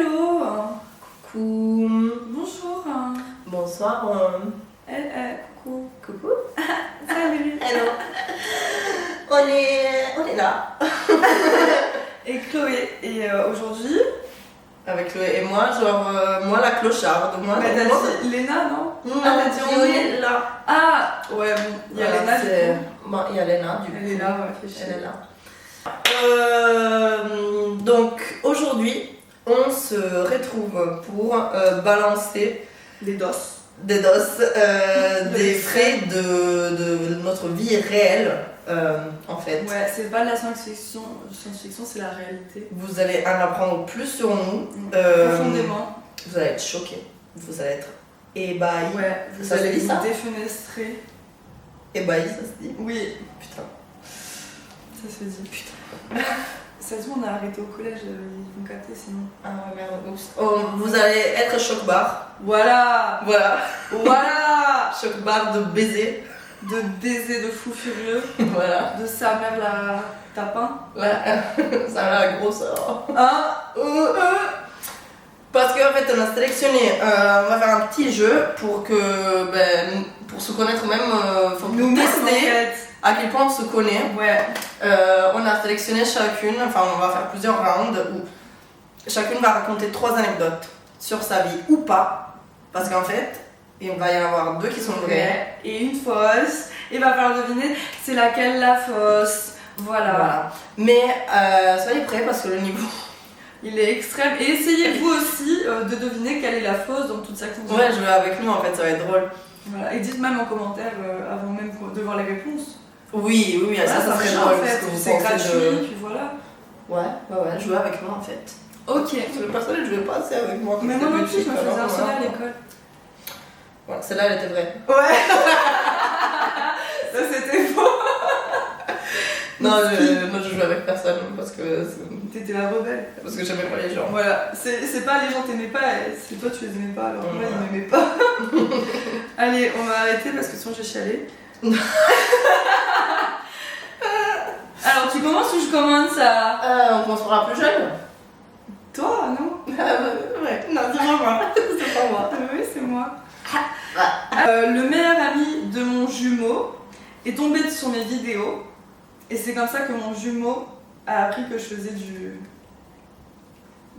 Hello. Coucou. Bonjour. Bonsoir. Coucou. Coucou. Salut. Hello. On est là. Et Chloé. Et aujourd'hui... Avec Chloé et moi, moi la clocharde. Moi, Bah, t'as dit Léna, non? non, t'as dit on est là. Ah ouais, bon, il y a Léna du coup. Bon, il y a Léna du coup. Elle est là, ouais, fait chier. Elle est là. Donc aujourd'hui, on se retrouve pour balancer Des dos. des dos, des faits de notre vie réelle, en fait. Ouais, c'est pas de la science-fiction, c'est la réalité. Vous allez en apprendre plus sur nous. Profondément. Vous allez être choqués. Vous allez être ébahis. Ouais, vous Ça se allez dit, ça vous défenestrer. Ébahis, ça se dit. Oui, Putain. ça se dit. Putain. Ça se voit, on a arrêté au collège, ils vont capter sinon. Ah ouais, merde. Oups. Oh, vous allez être choc-bar. Voilà. Voilà. Voilà. Choc-bar de baiser. De baiser de fou furieux. Voilà. De sa mère la tapin. Voilà. Ça a la grosseur. Hein? Parce qu'en fait, on a sélectionné, on va faire un petit jeu pour que, pour se connaître même, faut Nous tester à quel point on se connaît. Ouais. On a sélectionné chacune, enfin on va faire plusieurs rounds où chacune va raconter 3 anecdotes sur sa vie ou pas. Parce qu'en fait, il va y en avoir 2 qui sont vraies. Et une fausse. Et va falloir deviner c'est laquelle la fausse. Voilà. Mais soyez prêts parce que le niveau... Il est extrême. Et essayez-vous aussi de deviner quelle est la fausse dans toute sa condition. Ouais, jouez avec nous en fait, ça va être drôle. Voilà. Et dites même en commentaire avant même de voir les réponses. Oui, Voilà, ça serait drôle. en fait. Parce que vous C'est pensez gratuit, puis voilà. Ouais, jouez avec moi en fait. Ok. Parce que personnellement, je vais pas assez avec moi. Mais moi non plus, je me faisais harceler à l'école. Voilà, celle-là elle était vraie. Ouais. Ça c'était faux. Non, moi je joue avec personne parce que T'étais la rebelle. parce que j'aimais pas les gens. Voilà, c'est pas les gens t'aimaient pas, c'est toi tu les aimais pas, alors moi ils m'aimaient pas. Allez, on va arrêter parce que sinon je vais chialer. Alors tu commences ou je commence à... On commence par la plus jeune. Toi, non? Ouais, non, dis-moi moi. C'est pas moi. Oui, c'est moi. Le meilleur ami de mon jumeau est tombé sur mes vidéos et c'est comme ça que mon jumeau a appris que je faisais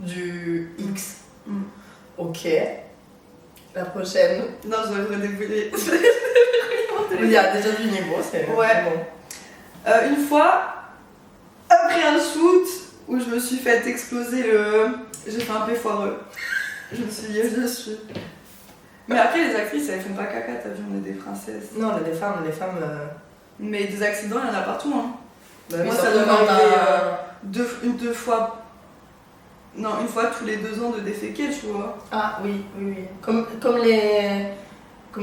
Du X. Mm. Ok. La prochaine. Non, je devrais débrouiller. Il y a déjà du niveau, c'est Ouais. bon. Une fois, après un shoot où je me suis fait exploser j'ai fait un P foireux. Je me suis liée dessus. Mais après, les actrices, elles font pas caca, t'as vu, on est des princesses. Non, on est des femmes, Mais des accidents, il y en a partout, hein. Bah oui, Moi, surtout ça doit quand m'arriver t'as- deux fois. Non, une fois tous les 2 ans de déféquer, tu vois. Ah oui. Comme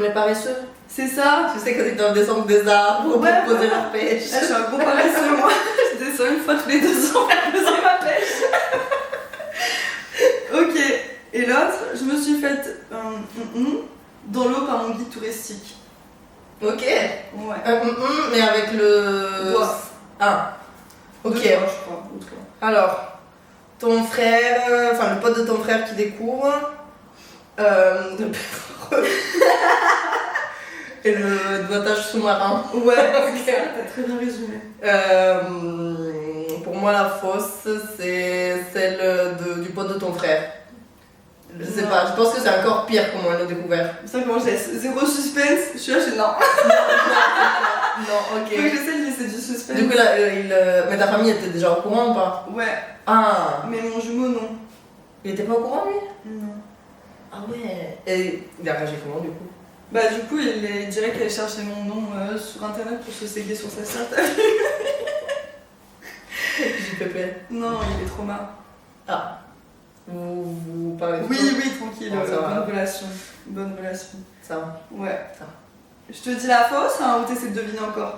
les paresseux. C'est ça. Tu sais quand ils doivent descendre des arbres pour Ouais, poser ouais. leur pêche. Ah, je suis un gros paresseux, moi. Je descends une fois tous les 2 ans pour poser ma pêche. Ok. Et l'autre, je me suis faite dans l'eau par mon guide touristique. Ok. Ouais. Mais avec le... Doigt. Ah. Ok. 2 fois, je crois. ou 3. Alors, ton frère, enfin le pote de ton frère qui découvre, et le doigtage sous-marin. Ouais, Ok. c'est ça, t'as très bien résumé. Pour moi, la fausse, c'est celle du pote de ton frère. Je sais Non. pas, je pense que c'est encore pire comment elle l'a découvert. Ça commence, j'ai 0 suspense. Je suis là, je suis non. Non, ok. Faut que j'essaie de laisser du suspense. Du coup, là, mais ta famille était déjà au courant ou pas? Ouais, Ah, mais mon jumeau, non. il était pas au courant lui? Non. Ah ouais. Et il a réagi comment du coup? Bah, du coup, il dirait qu'elle cherchait mon nom sur internet pour se séguer sur sa sœur. JPP. Non, il est trop marre. Ah. Vous parlez de Oui, tout? oui, tranquille. Bon, ça va. Bonne relation. Bonne relation. Ça va. Ouais. Ça. Je te dis la fausse ou t'essaies de deviner encore?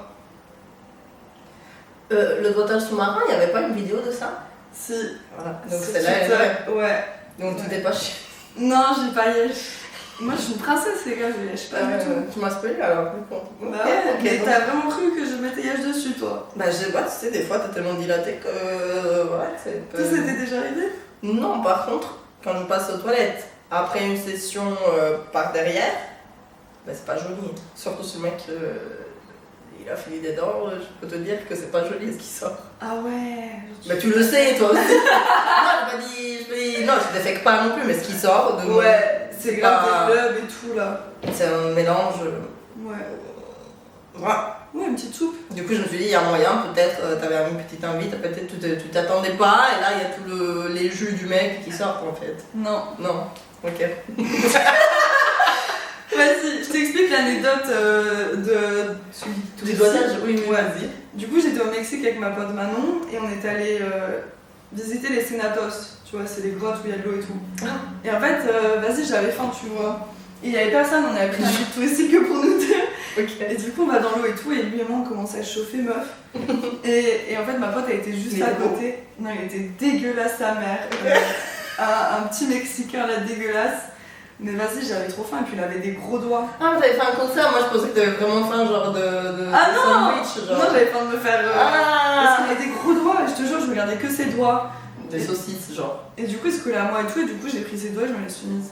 Le doigtage sous-marin, il n'y avait pas une vidéo de ça? Si. Voilà. Donc Sur celle-là, elle est Twitter. vraie. Ouais. Donc tu t'es pas chié. Non, j'ai pas yèche. Moi, je suis une princesse, les gars, je lèche pas du tout. Tu m'as spoilé alors, du coup. Bah Ok, ouais, ok, mais donc- t'as vraiment cru que je mettais yèche dessus, toi? Bah je sais pas, tu sais, des fois t'es tellement dilaté que... ouais, c'est un peu... Toi, c'était déjà arrivé? Non, par contre, quand je passe aux toilettes après une session par derrière, ben c'est pas joli. Surtout ce mec, il a fini des dents, je peux te dire que c'est pas joli ce qui sort. Ah ouais. Mais tu le sais, toi aussi. Non, non, je défecte pas non plus, mais ce qui sort de Ouais, c'est grave pas- des lobes et tout là. c'est un mélange. Ouais. Voilà. Ouais, une petite soupe. Du coup, je me suis dit, il y a moyen, peut-être, t'avais une petite invite, peut-être tu t'attendais pas, et là, il y a tous les jus du mec qui sortent en fait. Non. Non, ok. Vas-y, je t'explique l'anecdote Du dosage, oui, Ouais. vas-y. Du coup, j'étais au Mexique avec ma pote Manon et on est allé visiter les Cenatos. Tu vois, c'est les grottes où il y a de l'eau et tout. Et en fait, vas-y, j'avais faim, tu vois. Et il y avait personne, on avait pris un guide touristique que pour nous deux. Ok. Et du coup, on va dans l'eau et tout, et lui et moi, on commence à se chauffer, meuf. Et en fait, ma pote, elle était juste Il à était beau. côté. Non, il était dégueulasse, sa mère. Un petit Mexicain, là, dégueulasse. Mais vas-y, j'avais trop faim, et puis il avait des gros doigts. Ah, mais t'avais fait un concert, moi je pensais que t'avais vraiment faim, genre de Ah non sandwich, genre. Non, j'avais faim de me faire. Parce Ah qu'il avait des gros doigts, et je te jure, je regardais que ses doigts. Des saucisses, genre. Et du coup, il se collait à moi et tout, et du coup, j'ai pris ses doigts et je me les suis mise.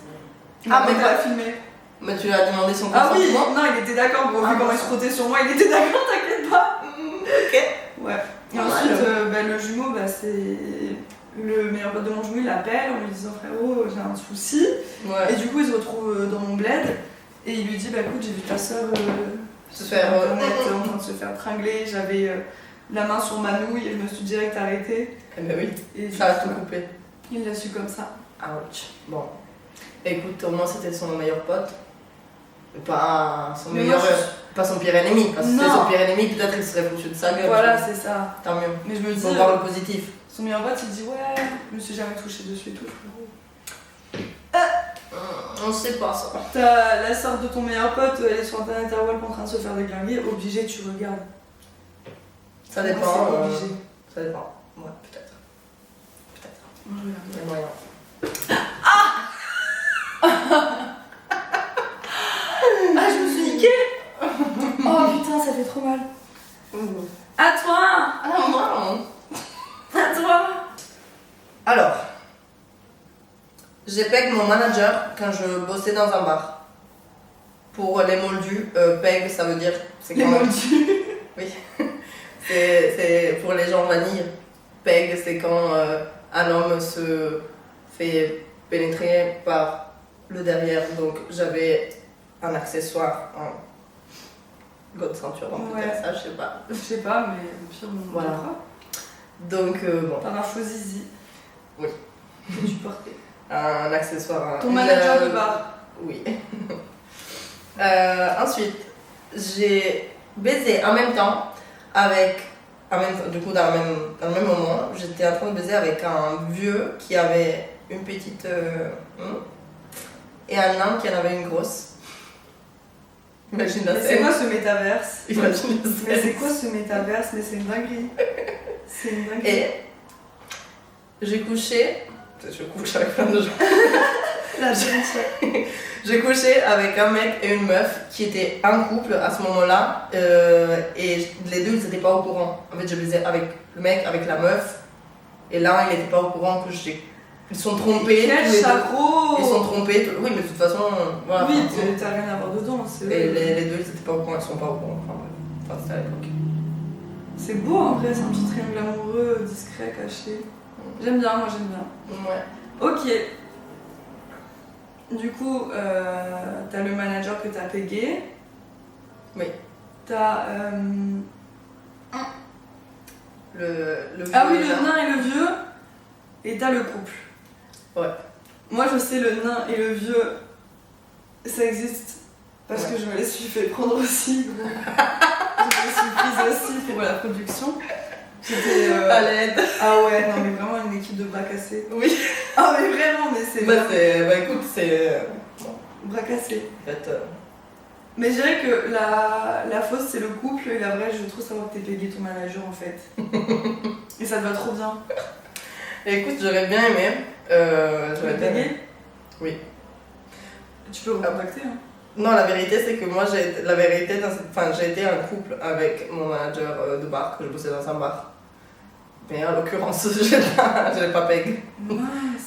Ah, mais elle a filmé. Mais tu lui as demandé son Ah oui, consentement. non, il était d'accord, bon, Ah, vu comment bon. il se frottait sur moi, il était d'accord, t'inquiète pas. Ok. Ouais. Et Pas ensuite, mal. le jumeau, c'est. Le meilleur pote de mon jumeau, il appelle en lui disant frérot, j'ai un souci. Ouais. Et du coup, il se retrouve dans mon bled et il lui dit bah écoute, j'ai vu ta soeur Se sur faire, internet en train de se faire tringler. J'avais la main sur ma nouille et je me suis direct arrêtée. Eh ben oui, Et ça a tout coupé. il l'a su comme ça. Ouch. Bon. Écoute, au moins c'était son meilleur pote. Pas son Mais meilleur. moi, Pas son pire ennemi. Parce que si c'était Non. son pire ennemi, peut-être il serait foutu de sa gueule. Voilà, c'est ça. Tant mieux. Mais je me Il dis, faut voir le positif. son meilleur pote, il dit ouais, je me suis jamais touchée dessus et tout. On sait pas ça. T'as la sœur de ton meilleur pote, elle est sur internet à Walp en train de se faire déglinguer, obligé, tu regardes. Ça Moi, dépend. c'est obligé. Ça dépend. Ouais, peut-être. Peut-être. Moi, je regarde. Il y a moyen. Ah, je me suis niquée. Oh putain, ça fait trop mal. À toi. Ah, moi. À toi. Alors, j'ai peg mon manager quand je bossais dans un bar. Pour les moldus, peg ça veut dire. C'est Les quand- moldus. Oui. C'est pour les gens vanille. Peg, c'est quand un homme se fait pénétrer par le derrière. Donc j'avais un accessoire, un god ceinture, on peut Ouais. dire ça, je sais pas. Je sais pas, mais au pire, on Voilà. verra. Donc bon, T'en as choisi Zizi. Oui. Que tu portais. un accessoire. Ton manager de bar. Oui. Ensuite, j'ai baisé en même temps avec. Du coup, dans le même moment, j'étais en train de baiser avec un vieux qui avait une petite. Et un nain qui en avait une grosse. Imagine la Mais c'est scène. quoi ce métaverse? Imagine la Mais c'est scène. quoi ce métaverse? Mais c'est une dinguerie. C'est une dinguerie. Et j'ai couché. Je couche avec plein de gens. La vérité. J'ai couché avec un mec et une meuf qui étaient un couple à ce moment-là et les deux ils n'étaient pas au courant. En fait, je baisais avec le mec, avec la meuf et là il n'était pas au courant que j'étais. Ils sont trompés. Quel tous les deux. chagro. Ils sont trompés. Oui, mais de toute façon, voilà. Oui, Enfin, t'as rien à voir dedans. C'est et les deux ils n'étaient pas au courant, ils sont pas au courant. Enfin bref, enfin, c'était à l'époque. C'est beau en vrai, c'est un petit triangle amoureux, discret, caché. J'aime bien, moi j'aime bien. Ouais. Ok. Du coup, t'as le manager que t'as pégué. Oui. T'as. Le Ah oui, vieux, le là. nain et le vieux. Et t'as le couple. Ouais. Moi je sais, le nain et le vieux, ça existe. Parce que je me les suis fait prendre aussi. Donc, je me suis prise aussi pour la production. J'étais. À l'aide. Ah ouais, non mais vraiment une équipe de bras cassés. Oui. Ah mais vraiment, mais c'est Bah, vraiment écoute, c'est. bras cassés. En fait. Mais je dirais que la fausse c'est le couple et la vraie je veux trop savoir que t'es payé ton manager en fait. Et ça te va trop bien. Écoute, j'aurais bien aimé. J'aurais T'es bien aimé. payé. Oui. Tu peux recontacter hein. Non, la vérité, c'est que moi, j'ai été en couple avec mon manager de bar, que je bossais dans un bar. Mais en l'occurrence, j'avais pas peg. Mince.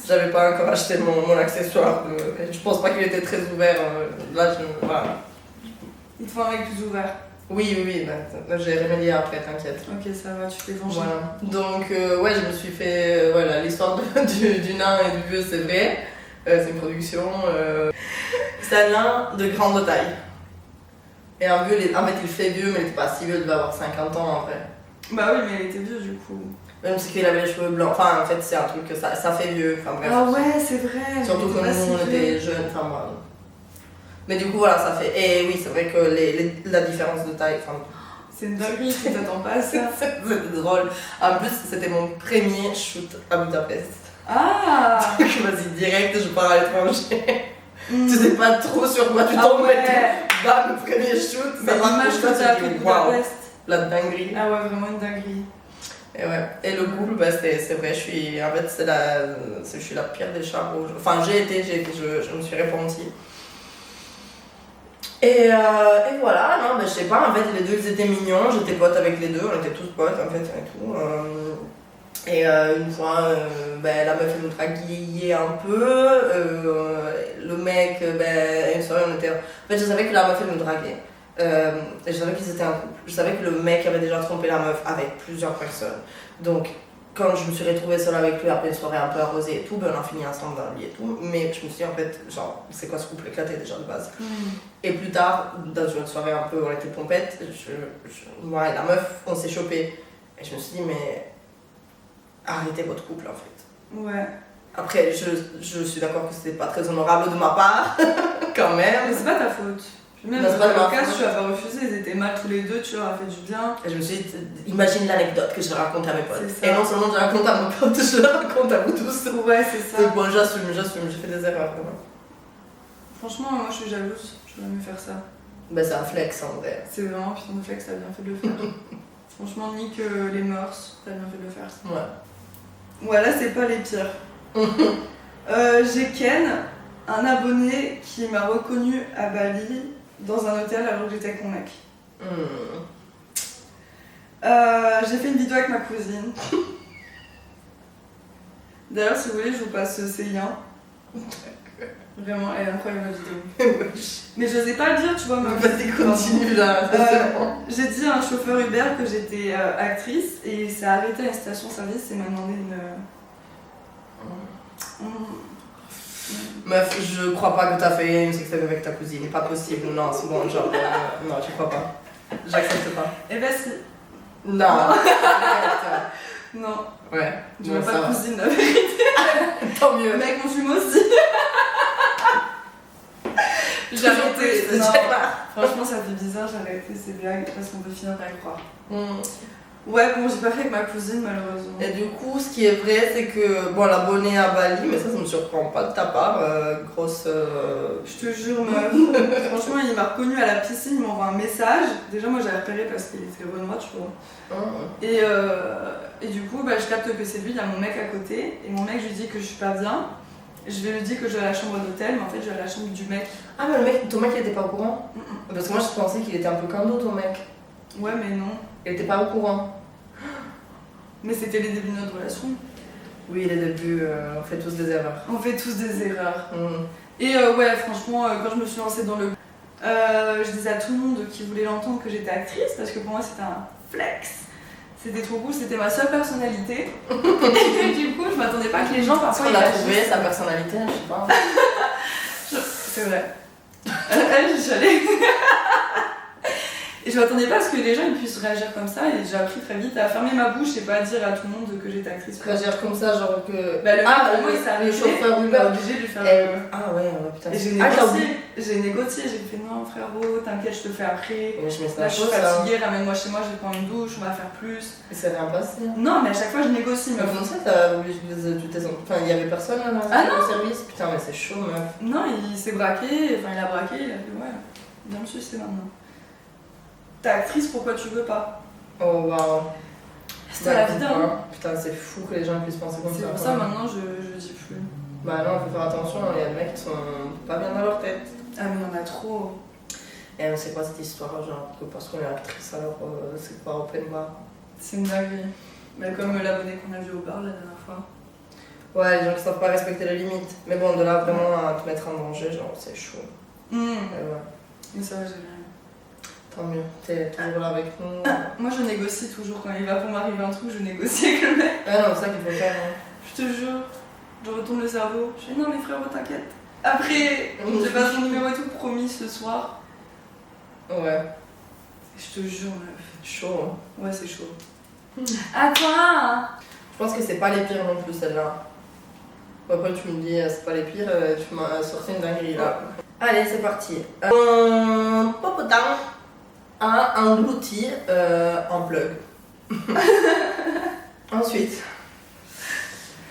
J'avais pas encore acheté mon accessoire. Et je pense pas qu'il était très ouvert. Là, voilà. Il te faut un mec plus ouvert. Oui, là, j'ai remédié après, t'inquiète. Ok, ça va, tu t'es vengé. Voilà. Donc, ouais, je me suis fait. Voilà, l'histoire du nain et du vieux, c'est vrai. C'est une production. C'est un nain de grande taille. Et un vieux, en fait, il fait vieux, mais il était pas si vieux, il devait avoir 50 ans en vrai. Bah oui, mais il était vieux du coup. Même si qu'il avait les cheveux blancs. Enfin, en fait, c'est un truc que ça fait vieux. Enfin, bref. Ah ouais, c'est vrai. Surtout que il était pas nous, on si vieux. était jeunes. Enfin, moi. Mais du coup, voilà, ça fait. Et oui, c'est vrai que la différence de taille. Enfin, C'est une dinguerie, tu t'attends pas à ça. c'était drôle. En plus, c'était mon premier shoot à Budapest. Ah. Donc, vas-y, direct, je pars à l'étranger. Tu sais pas trop sur quoi tu Ah tombes, mais ouais. bam, le premier shoot. Mais l'image que t'as pris de Budapest. La dinguerie. Ah ouais, vraiment une dinguerie. Et ouais. Et le couple, bah, c'est vrai, en fait, je suis la pire des charros. Enfin, je me suis repentie. Et voilà, non, je sais pas, en fait, les deux ils étaient mignons, j'étais pote avec les deux, on était tous potes en fait, et tout. Une fois, la meuf elle nous draguait un peu, le mec, une soirée on était. En fait, je savais que la meuf elle nous draguait. Et je savais qu'ils étaient un couple. Je savais que le mec avait déjà trompé la meuf avec plusieurs personnes. Donc, quand je me suis retrouvée seule avec lui après une soirée un peu arrosée et tout, on a fini ensemble dans le lit et tout. Mais je me suis dit, en fait, genre, c'est quoi ce couple éclaté déjà de base. Et plus tard, dans une autre soirée un peu, on était pompettes, moi et la meuf, on s'est chopé. Et je me suis dit, mais arrêtez votre couple en fait. Ouais. Après, je suis d'accord que c'était pas très honorable de ma part, quand même. Mais c'est pas ta faute. Puis même Non, c'est pas de ma cas, faute. tu as pas refusé, ils étaient mal tous les deux, tu leur as fait du bien. Et je me suis dit, imagine l'anecdote que je raconte à mes potes. C'est ça. Et non seulement je la raconte à mes potes, je la raconte à vous tous. Ouais, c'est ça. Donc bon, j'assume, j'ai fait des erreurs vraiment. Franchement, moi je suis jalouse, j'aurais mieux faire ça. Ben c'est un flex en vrai. C'est vraiment putain de flex, t'as bien fait de le faire. Franchement, nique les mœurs, t'as bien fait de le faire. Ouais. Ouais, là c'est pas les pires. J'ai Ken, un abonné qui m'a reconnu à Bali dans un hôtel alors que j'étais avec mon mec. J'ai fait une vidéo avec ma cousine. D'ailleurs, si vous voulez, je vous passe ses liens. Vraiment, elle est incroyable la vidéo. Mais je n'osais pas le dire, tu vois. Vas-y, continue là. J'ai dit à un chauffeur Uber que j'étais actrice et ça a arrêté à une station-service et m'a demandé une. Meuf, je crois pas que t'as fait une sextape avec ta cousine, pas possible, non, c'est bon, genre, non, je crois pas. J'accepte pas. Eh ben si. Non, arrête. Non. Ouais, Je bon, veux ça pas de va. cousine, la vérité. Tant mieux. Mec, mon jumeau aussi. J'ai arrêté. C'est Non. déjà pas. Franchement, ça fait bizarre, j'ai arrêté ces blagues parce qu'on peut finir par y croire. Ouais, bon, j'ai pas fait avec ma cousine malheureusement. Et du coup, ce qui est vrai, c'est que, bon, l'abonné à Bali, mais ça me surprend pas de ta part, grosse. Je te jure, meuf. Franchement, il m'a reconnu à la piscine, il m'envoie un message. Déjà, moi j'avais repéré parce qu'il était renois, tu vois. Et du coup, je capte que c'est lui, il y a mon mec à côté. Et mon mec, je lui dis que je suis pas bien. Je lui dis que je vais à la chambre d'hôtel, mais en fait, je vais à la chambre du mec. Ah, mais ton mec, il était pas au courant? Parce que moi, je pensais qu'il était un peu cando, ton mec. Ouais, mais non. Il était pas au courant. Mais c'était les débuts de notre relation. Oui, les débuts, on fait tous des erreurs. On fait tous des erreurs. Et ouais, franchement, quand je me suis lancée dans le... je disais à tout le monde qui voulait l'entendre que j'étais actrice, parce que pour moi, c'était un flex. C'était trop cool, c'était ma seule personnalité. Et du coup, je m'attendais pas que les gens parfois... On a trouvé sa personnalité, je sais pas. C'est vrai. Je suis allée. Et je m'attendais pas à ce que les gens ils puissent réagir comme ça, et j'ai appris très vite à fermer ma bouche et pas à dire à tout le monde que j'étais actrice. Réagir comme ça, genre que. Il s'est arrivé, chauffeur il Uber. m'a obligé de lui faire. Ah ouais, putain. Et j'ai négocié, j'ai fait non frérot, t'inquiète, je te fais après. Mais je mets Là, je suis fatiguée, ramène-moi chez moi, je vais prendre une douche, on va faire plus. Et ça vient passer. Non, mais à chaque fois je négocie, Mais meuf. comme ça, t'as obligé de Enfin, il y avait personne là dans le service. Putain, mais c'est chaud, meuf. Non, il s'est braqué, enfin il a braqué, il a fait ouais, viens me sucer maintenant. T'es actrice, pourquoi tu veux pas? Oh waouh. C'était la vie d'un. Putain, c'est fou que les gens puissent penser comme ça. C'est pour ça maintenant je dis plus. Bah non, faut faire attention, il y a des mecs qui sont pas bien dans leur tête. Ah, mais il y en a trop. Et c'est quoi cette histoire, genre que parce qu'on est actrice alors c'est pas open bar? C'est une dinguerie. Bah, comme l'abonné qu'on a vu au bar la dernière fois. Ouais, les gens qui savent pas respecter les limites. Mais bon, de là vraiment à te mettre en danger, genre, c'est chaud. Ouais. Mais ça, j'ai bien. Tant mieux, t'es toujours là avec nous. Moi, je négocie toujours. Quand il va pour m'arriver un truc, je négocie avec le mec. Ah non, c'est ça qu'il faut faire. Hein. Je te jure. Je retourne le cerveau. Je dis non, mais frérot, t'inquiète. Après, je passe mon numéro et tout, promis ce soir. Ouais. Je te jure, meuf. Chaud. Hein. Ouais, c'est chaud. À toi. Je pense que c'est pas les pires non plus, celle-là. Après, tu me dis, c'est pas les pires, tu m'as sorti une dinguerie là. Allez, c'est parti. Popotin a englouti en plug. Ensuite,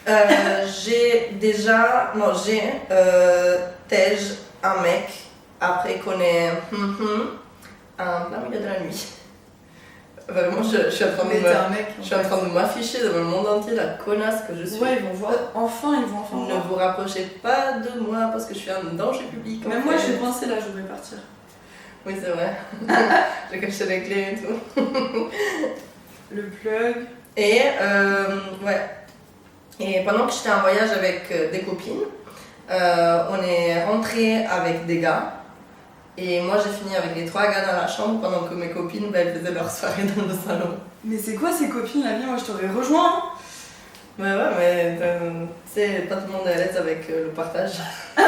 j'ai tège un mec après qu'on ait un plein milieu de la nuit. Vraiment, je suis en train de t'es un mec. je suis en train de m'afficher devant le monde entier, la connasse que je suis. Ouais, ils vont voir. Enfin, ils vont enfin Ne voir. vous rapprochez pas de moi parce que je suis un danger public. Même moi, je vais penser là, je vais partir. Oui, c'est vrai. J'ai caché les clés et tout. Le plug. Et, ouais. Et pendant que j'étais en voyage avec des copines, on est rentré avec des gars. Et moi, j'ai fini avec les 3 gars dans la chambre pendant que mes copines, elles faisaient leur soirée dans le salon. Mais c'est quoi ces copines la vie? Moi, je t'aurais rejoint. Mais ouais, mais tu sais, pas tout le monde est à l'aise avec le partage. Moi,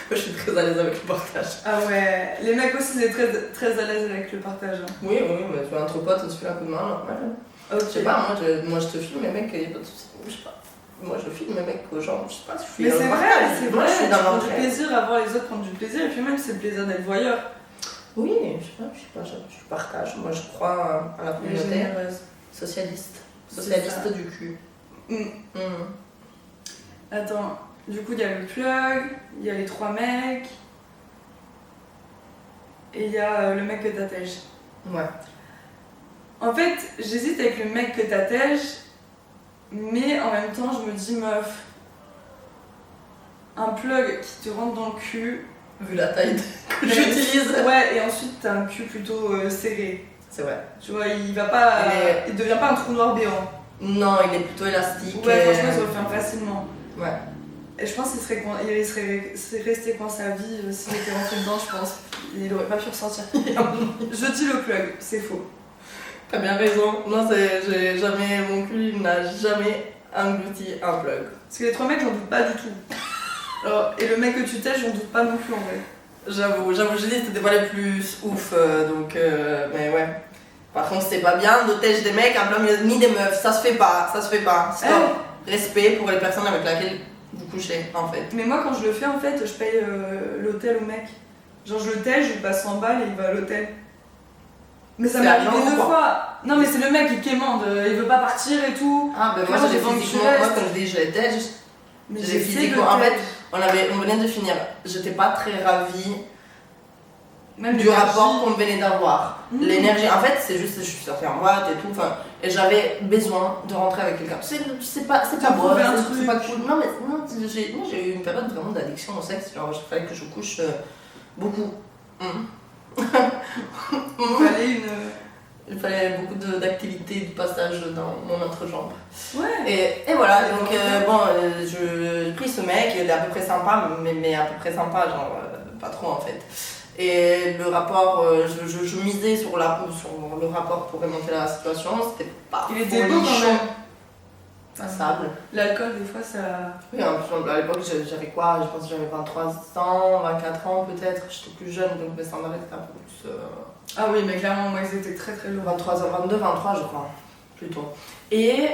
je suis très à l'aise avec le partage. Ah ouais, les mecs aussi, c'est très, très à l'aise avec le partage. Hein. Oui, mais tu vois, entre potes, on se fait un coup de main, normal. Ok. Je sais pas, moi je te filme, mes mecs, y'a pas de soucis. Je sais pas. Moi je filme mes mecs, genre, je sais pas si je suis Mais dans c'est le vrai, partage. c'est Moi vrai. je suis Tu dans prends du l'entraide. plaisir à voir les autres prendre du plaisir, et puis même, c'est le plaisir d'être voyeur. Oui, je partage. Moi je crois à la communauté socialiste. Socialiste du cul. Attends, du coup, il y a le plug, il y a les 3 mecs, et il y a le mec que t'attèges. Ouais. En fait, j'hésite avec le mec que t'attèges, mais en même temps, je me dis, meuf, un plug qui te rentre dans le cul. Vu la taille que j'utilise. Ouais, et ensuite, t'as un cul plutôt serré. C'est vrai. Tu vois, il va pas. Il devient pas un trou noir béant. Non, il est plutôt élastique. Ouais, franchement, il se referme facilement. Ouais. Et je pense qu'il serait resté coincé à vie s'il était rentré dedans, je pense. Il aurait pas pu ressortir. Je dis le plug, c'est faux. T'as bien raison. Non, mon cul n'a jamais englouti un plug. Parce que les 3 mecs, j'en doute pas du tout. Alors, et le mec que tu tèches, j'en doute pas non plus en vrai. J'avoue, j'ai dit que c'était pas les plus ouf, donc mais ouais. Par contre, c'est pas bien de tèche des mecs en plein milieu ni des meufs, ça se fait pas. Stop. Respect pour les personnes avec lesquelles vous couchez, en fait. Mais moi, quand je le fais, en fait, je paye l'hôtel au mec. Genre, je le tèche, je lui passe 100 balles et il va à l'hôtel. Mais ça m'est arrivé 2 fois. Non, mais c'est le mec qui quémande, il veut pas partir et tout. Ah, ben moi, j'ai physiquement, moi, quand je dis je les tèche, mais j'ai physiquement. En fait, on venait de finir. J'étais pas très ravie même du rapport qu'on venait d'avoir. L'énergie, en fait, c'est juste, je suis sortie en boîte et tout, et j'avais besoin de rentrer avec quelqu'un. C'est pas beau, c'est pas cool. Non, mais non, j'ai eu une période vraiment d'addiction au sexe, genre, il fallait que je couche beaucoup. Il fallait beaucoup d'activité, de passage dans mon entrejambe. Ouais. Et voilà, donc j'ai pris ce mec, il est à peu près sympa, mais à peu près sympa, genre pas trop en fait. Et le rapport, je misais sur le rapport pour remonter la situation, c'était pas Il était beau quand même. Passable. L'alcool, des fois, ça. Oui, en plus, à l'époque, j'avais quoi? Je pense que j'avais 23 ans, 24 ans peut-être, j'étais plus jeune, donc mes standards étaient un peu plus. Ah oui, mais clairement, moi, ils étaient très très lourds. 23 ans, 22, 23, je crois, plutôt. Et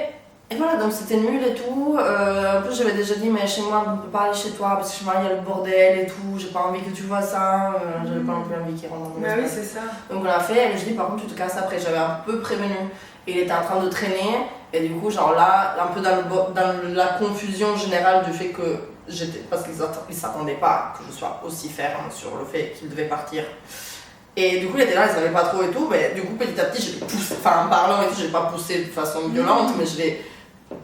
voilà, donc c'était nul et tout. En plus, j'avais déjà dit, mais chez moi, on peut pas aller chez toi parce que chez moi, il y a le bordel et tout. J'ai pas envie que tu vois ça. J'avais pas non plus envie qu'il rentre dans mon espace. Bah oui, espace. c'est ça. Donc on l'a fait, et je dis, par contre, tu te casses après. J'avais un peu prévenu. Et il était en train de traîner. Et du coup, genre là, un peu dans la confusion générale du fait que j'étais. Parce qu'ils s'attendaient pas que je sois aussi ferme sur le fait qu'il devait partir. Et du coup, il était là, il savait pas trop et tout. Mais du coup, petit à petit, je l'ai poussé. Enfin, en parlant et tout, je l'ai pas poussé de façon violente, mais je l'ai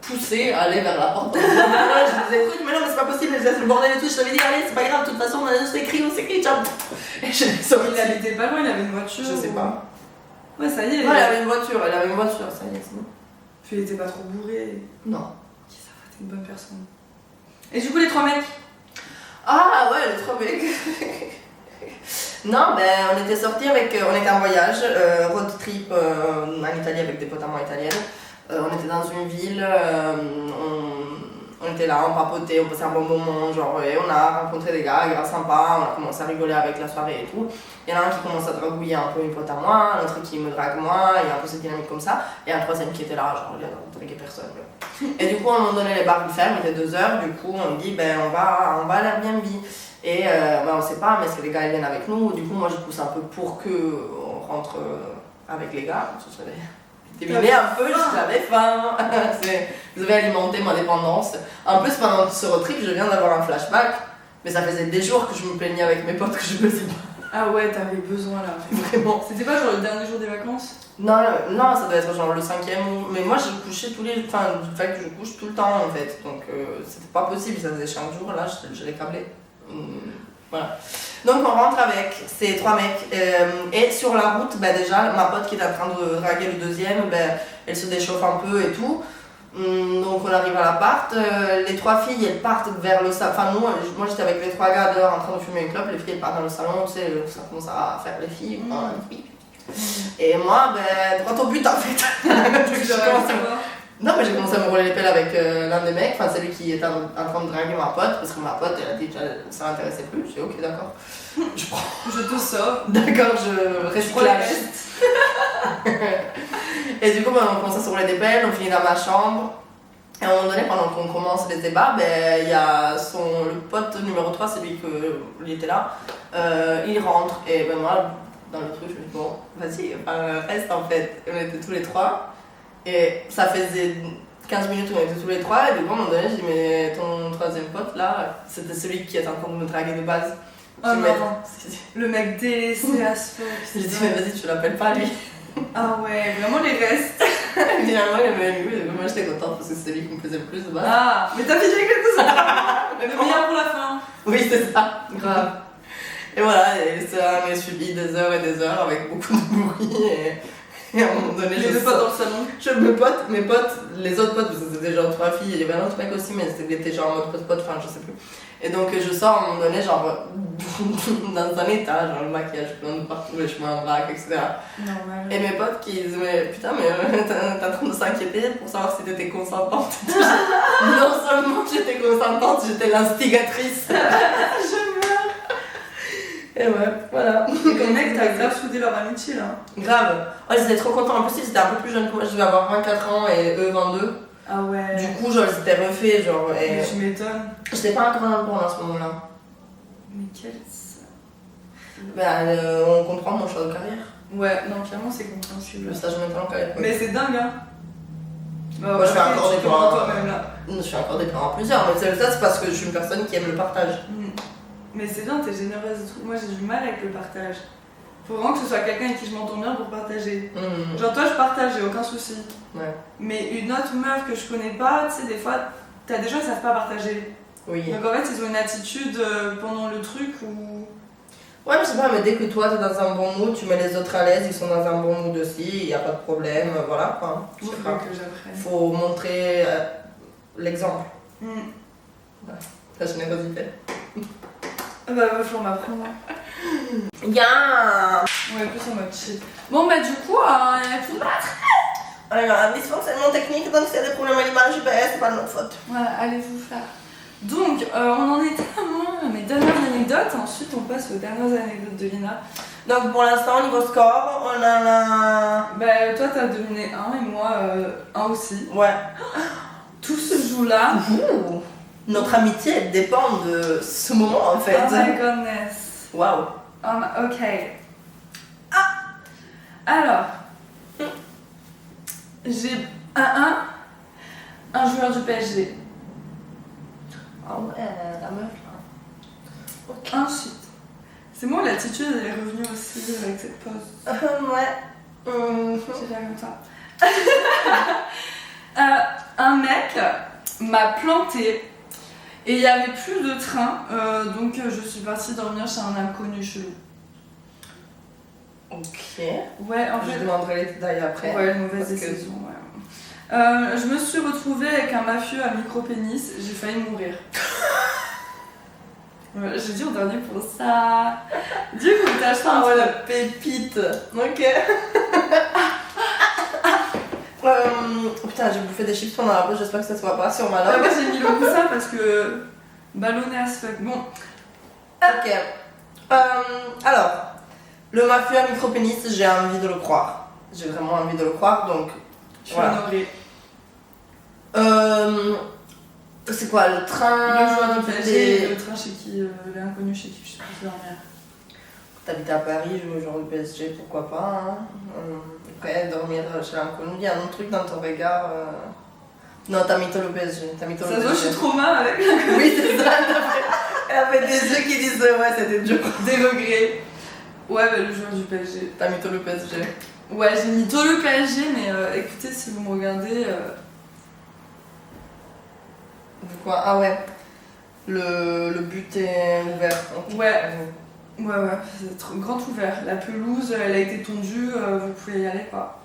poussé à aller vers la porte. Je lui disais, écoute, mais non, mais c'est pas possible, je laisse le bordel et tout. Je t'avais dit, allez, c'est pas grave, de toute façon, on s'écrit, ciao. Et je l'ai sorti. Il habitait pas loin, il avait une voiture. Je sais pas. Ouais, ça y est. Ouais, elle avait une voiture, ça y est, c'est bon. Puis il était pas trop bourré. Non. Ok, ça va, t'es une bonne personne. Et du coup, les 3 mecs? Ah ouais, les 3 mecs. Non, ben on était sortis avec. On était en voyage, road trip en Italie avec des potes à moi italiennes. On était dans une ville, on était là, on papotait, on passait un bon moment, genre, et on a rencontré des gars sympas, on a commencé à rigoler avec la soirée et tout. Il y en a un qui commence à dragouiller un peu une pote à moi, un autre qui me drague moi, il y a un peu cette dynamique comme ça, et un troisième qui était là, genre, il a dragué personne. Et du coup, à un moment donné, les bars ferment, il était 2h, du coup, on me dit, ben on va à l'Airbnb. Et ben, on sait pas, mais est-ce que les gars ils viennent avec nous? Du coup, moi je pousse un peu pour qu'on rentre avec les gars. Terminé un peu, j'avais faim. Je devais alimenter ma dépendance. En plus, pendant ce road trip, je viens d'avoir un flashback. Mais ça faisait des jours que je me plaignais avec mes potes que je faisais pas. Ah ouais, t'avais besoin là. Vraiment. C'était pas genre le dernier jour des vacances? Non, ça doit être genre le 5e. Mais moi, je couchais tous les. Enfin, du fait que je couche tout le temps en fait. Donc, c'était pas possible. Ça faisait 5 jours. Là, je l'ai câblé. Voilà. Donc on rentre avec ces 3 mecs et sur la route, bah déjà ma pote qui est en train de draguer le deuxième, elle se déchauffe un peu et tout. Donc on arrive à l'appart, les 3 filles elles partent vers le salon, enfin moi j'étais avec les 3 gars dehors en train de fumer une clope, les filles elles partent dans le salon, tu sais, ça commence à faire les filles. Et moi, droit au but en fait. Non, mais j'ai commencé à me rouler les pelles avec l'un des mecs, enfin celui qui était en train de draguer ma pote, parce que ma pote elle a dit que ça l'intéressait plus. J'ai dit ok, d'accord. Je prends. Je te sauve. D'accord, je recyclage. Et du coup, on commence à se rouler des pelles, on finit dans ma chambre. Et à un moment donné, pendant qu'on commence les débats, il y a le pote numéro 3, c'est lui qui était là, il rentre. Et moi, dans le truc, je me dis bon, vas-y, reste en fait. On était tous les 3. Et ça faisait 15 minutes où on était tous les 3, et du coup à un moment donné je dis mais ton troisième pote là, c'était celui qui était en train de me draguer de base. Oh non, le mec délaissé à ce fuck. J'ai dit mais vas-y tu l'appelles pas lui. Ah ouais, vraiment les restes. Finalement il m'a lui, et moi j'étais contente parce que c'est lui qui me faisait le plus de base. Ah, mais t'as fini avec tout ça. Le meilleur pour la fin. Oui c'est ça, grave. Et voilà, et ça m'a suivi des heures et des heures avec beaucoup de bruit et à un moment donné, les 2 potes dans le salon. Mes potes, les autres potes, parce que c'était genre 3 filles, il y avait un autre mec aussi, mais c'était genre en mode pote-pote, enfin je sais plus. Et donc je sors à un moment donné, genre dans un état, genre le maquillage plein de partout, les cheveux en vrac, etc. Normal. Et mes potes qui disaient, mais putain, mais t'es en train de s'inquiéter pour savoir si t'étais consentante. Non seulement j'étais consentante, j'étais l'instigatrice. Je meurs. Et ouais, voilà. Et comme mec, t'as grave soudé leur amitié là. Grave. Ouais, j'étais trop contente. En plus, ils étaient un peu plus jeunes que moi. Je devais avoir 24 ans et eux 22. Ah ouais. Du coup, genre, ils étaient refaits. Genre, et... Mais tu m'étonnes. J'étais pas encore dans le porn à ce moment-là. Mais quel. On comprend mon choix de carrière. Ouais, non, clairement, c'est compréhensible. Le stage maintenant en carrière. Mais c'est dingue, hein. Bah, moi, je fais encore des plans. Toi-même là. Je fais encore des plans à plusieurs. Mais ça, c'est parce que je suis une personne qui aime le partage. Mais c'est bien, t'es généreuse et tout. Moi j'ai du mal avec le partage. Faut vraiment que ce soit quelqu'un avec qui je m'entends bien pour partager. Genre toi je partage, j'ai aucun souci. Ouais. Mais une autre meuf que je connais pas, tu sais, des fois, t'as des gens qui savent pas partager. Oui. Donc en fait ils ont une attitude pendant le truc où... Ouais, mais je sais pas, mais dès que toi t'es dans un bon mood, tu mets les autres à l'aise, ils sont dans un bon mood aussi, y a pas de problème, voilà quoi. Je sais pas que j'apprenne. Faut montrer l'exemple. Voilà. La générosité. Ah bah va falloir m'apprendre. Yeah. Ouais, plus en mode chill. Bon bah du coup, il y a plus de battre. Alors, un dysfonctionnement technique, donc s'il y a des problèmes à l'image, c'est pas de notre faute. Voilà, allez vous faire. Donc, on en était à moi, mes dernières anecdotes. Ensuite, on passe aux dernières anecdotes de Lina. Donc, pour l'instant, niveau score, on a la. Bah, toi, t'as deviné 1 et moi 1 aussi. Ouais. Tout se joue là. Ouh. Notre amitié, elle dépend de ce moment en fait. Oh my goodness. Waouh. Ok. Ah. Alors, j'ai un joueur du PSG. Ah ouais, la meuf là. Okay. Ensuite, c'est moi l'attitude, elle est revenue aussi avec cette pause. Ouais. J'ai fait comme ça. Un mec m'a planté et il n'y avait plus de train, donc je suis partie dormir chez un inconnu chelou. Ok. Ouais, en Je fait. demanderai les détails après. Ouais, une mauvaise parce que- décision, ouais. Je me suis retrouvée avec un mafieux à micro-pénis, j'ai failli mourir. Ouais, j'ai dit au dernier pour ça. Du coup, t'as Ah chance. ouais, la pépite. Ok. Putain, j'ai bouffé des chips pendant la pause, j'espère que ça se voit pas sur ma langue. Moi j'ai mis le coussin parce que ballonné as fuck. Bon, Ok. Alors, le mafieux à micro-pénis, j'ai envie de le croire. J'ai vraiment envie de le croire, donc. je suis Voilà. honorée. C'est quoi, le train Le joueur du PSG, des- le train chez qui, l'inconnu chez qui je suis partie dormir. T'habites à Paris, je veux genre le PSG, pourquoi pas. Hein. Après, dormir chez l'inconnu, il y a un autre truc dans ton regard. Non, t'as mytho le PSG. T'as mytho Ça le se voit, je PSG. suis trop mal avec Oui, c'est ça. Elle a fait des yeux qui disent ouais, c'était dur. des regrets. Ouais, bah, le joueur du PSG. T'as mytho le PSG. Ouais, j'ai mis tôt le PSG, mais écoutez, si vous me regardez. De quoi? Ah ouais. Le but est ouvert. Ok. Ouais. Ouais, c'est grand ouvert. La pelouse, elle a été tondue, vous pouvez y aller quoi.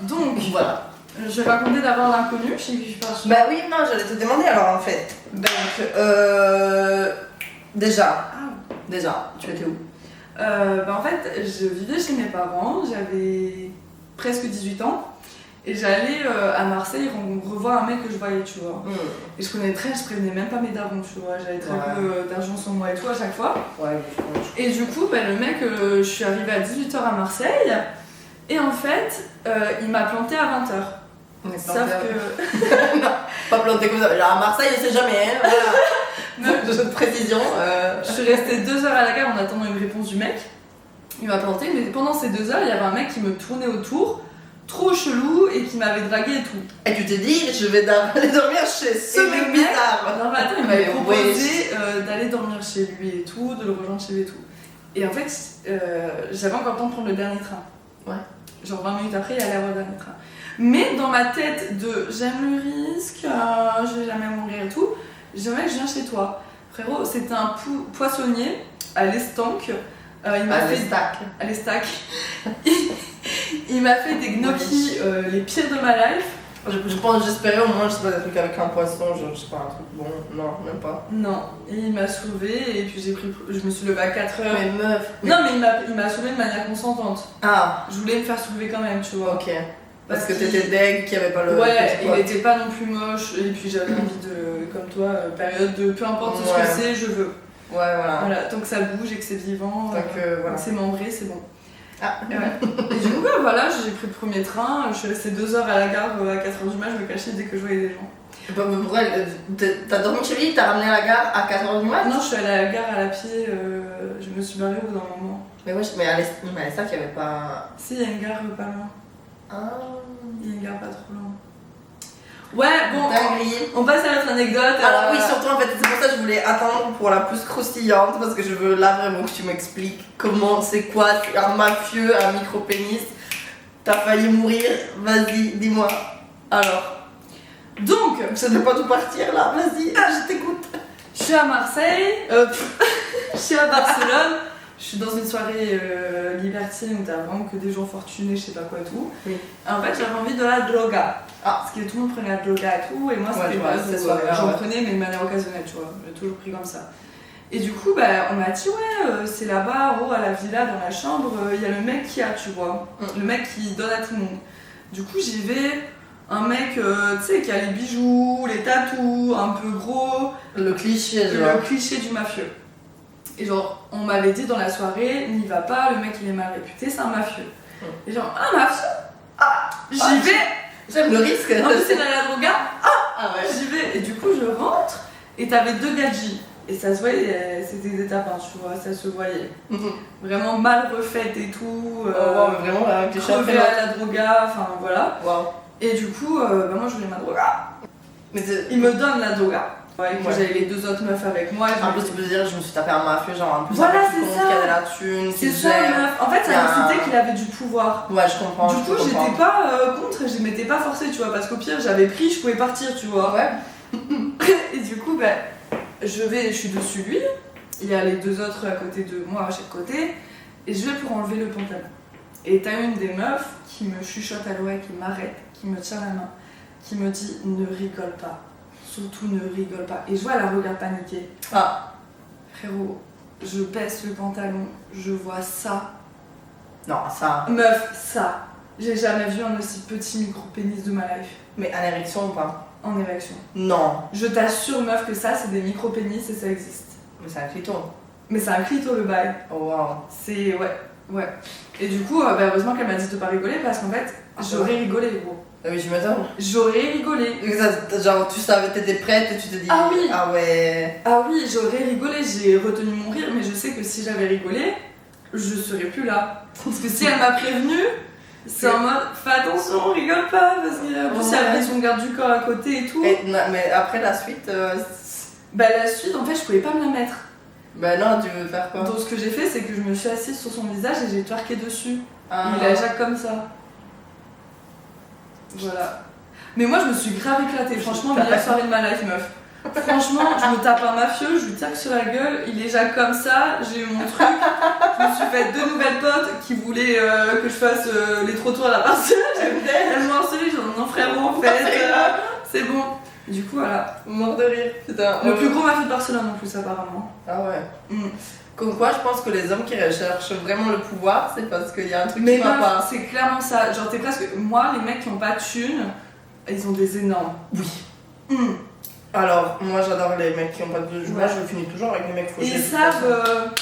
Donc, Voilà. je vais raconter d'abord l'inconnu chez qui je suis partie. Bah oui, non, j'allais te demander alors en fait. Donc, déjà, tu étais où? Bah en fait, je vivais chez mes parents, j'avais presque 18 ans. Et j'allais à Marseille revoir un mec que je voyais, tu vois. Et je prévenais même pas mes darons, tu vois. J'avais très peu d'argent sur moi et tout à chaque fois. Ouais, Et du coup, bah, le mec, je suis arrivée à 18h à Marseille. Et en fait, il m'a planté à 20h. Sauf que. Non, pas planté comme ça. Genre à Marseille, on sait jamais, hein. Voilà. De précision. Je suis restée 2 heures à la gare en attendant une réponse du mec. Il m'a planté, mais pendant ces 2 heures, il y avait un mec qui me tournait autour, trop chelou, et qui m'avait dragué et tout. Et tu t'es dit, je vais aller dormir chez ce Et le mec mec- bizarre. Non, mais attends, il m'avait Mais proposé d'aller dormir chez lui et tout, de le rejoindre chez lui et tout. Et en fait, j'avais encore le temps de prendre le dernier train. Ouais. Genre 20 minutes après, il allait avoir le dernier train. Mais dans ma tête de j'aime le risque, je vais jamais mourir et tout, j'aimerais que je viens chez toi. Frérot, c'était un poissonnier à l'Estanque. Il m'a fait à l'Estac. Il m'a fait des gnocchis les pires de ma life. J'espérais au moins, je sais pas, des trucs avec un poisson, genre, je sais pas, un truc bon. Non, même pas. Non, et il m'a sauvée et puis je me suis levée à 4h. Mais meuf. Non, mais il m'a sauvée de manière consentante. Ah, Je voulais me faire soulever quand même, tu vois. ok. Parce que qu'il- t'étais deg, qu'il y avait pas le. Ouais, petit il poids. était pas non plus moche et puis j'avais envie de, comme toi, période de peu importe ce Ouais. que c'est, je veux. Ouais, voilà. Voilà, tant que ça bouge et que c'est vivant, Donc, voilà. tant que c'est membré, c'est bon. Ah. Et, ouais. Et du coup, voilà, j'ai pris le premier train, je suis restée 2 heures à la gare, à 4h du mat, je me cachais dès que je voyais des gens. Bah, mais pourquoi t'as dormi chez lui, t'as ramené à la gare à 4h du mat? Non, je suis allée à la gare à la pied, je me suis barrée au bout d'un moment. Mais ouais, mais à l'Estac, il y avait pas. Si, il y a une gare pas loin. Ah. Il y a une gare pas trop loin. Ouais, bon, Dinguerie. on passe à notre anecdote. Alors oui, surtout en fait, c'est pour ça que je voulais attendre pour la plus croustillante, parce que je veux là vraiment que tu m'expliques comment, c'est quoi, c'est un mafieux, un micro-pénis, t'as failli mourir, vas-y, dis-moi. Alors, Donc, ça ne veut pas tout partir là, vas-y, je t'écoute. je suis à Marseille, je suis à Barcelone, je suis dans une soirée libertine où t'as vraiment que des gens fortunés, je sais pas quoi et tout. Oui. Et en fait, j'avais envie de la droga. Ah. Parce que tout le monde prenait la droga et tout, et moi Ouais, c'était je vois, pas ces où, soirées-là, j'en ouais. prenais, mais de manière occasionnelle, tu vois. J'ai toujours pris comme ça. Et du coup, bah, on m'a dit, ouais, c'est là-bas, à la villa, dans la chambre, il y a le mec qui a, tu vois. Le mec qui donne à tout le monde. Du coup, j'y vais. Un mec, tu sais, qui a les bijoux, les tatous, un peu gros, Le cliché, genre. le cliché du mafieux. Et genre, on m'avait dit dans la soirée, n'y va pas, le mec il est mal réputé, c'est un mafieux. Et genre, un mafieux? J'y vais. J'aime le risque. En plus, c'est dans la droga. Ah ouais. J'y vais. Et du coup, je rentre et t'avais 2 gadgets. Et ça se voyait, c'était des tapins, tu vois, ça se voyait. Vraiment mal refaite et tout. Oh, wow, mais vraiment, avec les crevé à la droga, enfin voilà. Wow. Et du coup, bah, moi je voulais ma droga. Mais Il me donne la droga. Ouais, et puis Ouais. j'avais les 2 autres meufs avec moi. Et en plus, tu peux dire, je me suis tapé un mafieux, genre en plus, Voilà, un c'est petit con ça. qui a de la thune, c'est qui ça, gère. meuf. En fait, ça Il y a m'incitait un- qu'il avait du pouvoir. Ouais, je comprends. Du je coup, peux comprendre. j'étais pas contre, je m'étais pas forcée, tu vois, parce qu'au pire, j'avais pris, je pouvais partir, tu vois. Ouais. Et du coup, je suis dessus lui, il y a les 2 autres à côté de moi, à chaque côté, et je vais pour enlever le pantalon. Et t'as une des meufs qui me chuchote à l'oreille, qui m'arrête, qui me tient la main, qui me dit ne rigole pas, surtout ne rigole pas. Et je vois, elle a un regard paniqué. Ah, Frérot, je baisse le pantalon, je vois ça. non, ça. Meuf, ça. J'ai jamais vu un aussi petit micro-pénis de ma life. Mais en érection ou pas? En érection. Non. Je t'assure, meuf, que ça, c'est des micro-pénis et ça existe. Mais c'est un clito. Mais c'est un clito le bail. Oh wow. C'est. Ouais. Et du coup, heureusement qu'elle m'a dit de pas rigoler parce qu'en fait, j'aurais rigolé, gros. Ah oui, je m'attends. J'aurais rigolé. Genre, tu savais, t'étais prête et tu te dis. Ah oui. Ah ouais. Ah oui, j'aurais rigolé, j'ai retenu mon rire, mais je sais que si j'avais rigolé, je serais plus là. Parce que si elle m'a prévenu, c'est en mode fais attention, rigole pas, parce qu'en plus il y avait son garde du corps à côté et tout. Mais après la suite. Bah la suite, en fait, je pouvais pas me la mettre. Bah non, tu veux faire quoi? Donc ce que j'ai fait, c'est que je me suis assise sur son visage et j'ai twerké dessus. Ah. Il a Jacques comme ça. Voilà. Mais moi, je me suis grave éclatée. Franchement, meilleure soirée de ma life, meuf. Franchement, je me tape un mafieux, je lui tire sur la gueule, il est Jacques comme ça, j'ai eu mon truc. Je me suis fait 2 nouvelles potes qui voulaient que je fasse les trottoirs à la partie. Elles m'ont harcelé, j'ai dit non frérot, en fait, c'est bon. Et du coup, voilà. Mort de rire. Putain. Le plus gros mafieux de Barcelone en plus, apparemment. Ah ouais. Mm. Comme quoi, je pense que les hommes qui recherchent vraiment le pouvoir, c'est parce qu'il y a un truc Mais qui va meuf, pas. c'est clairement ça. Genre, t'es presque. Moi, les mecs qui ont pas de thunes, ils ont des énormes. Oui. Mm. Alors, moi j'adore les mecs qui ont pas de. Moi, Ouais. je finis toujours avec les mecs fauchés. Ils savent.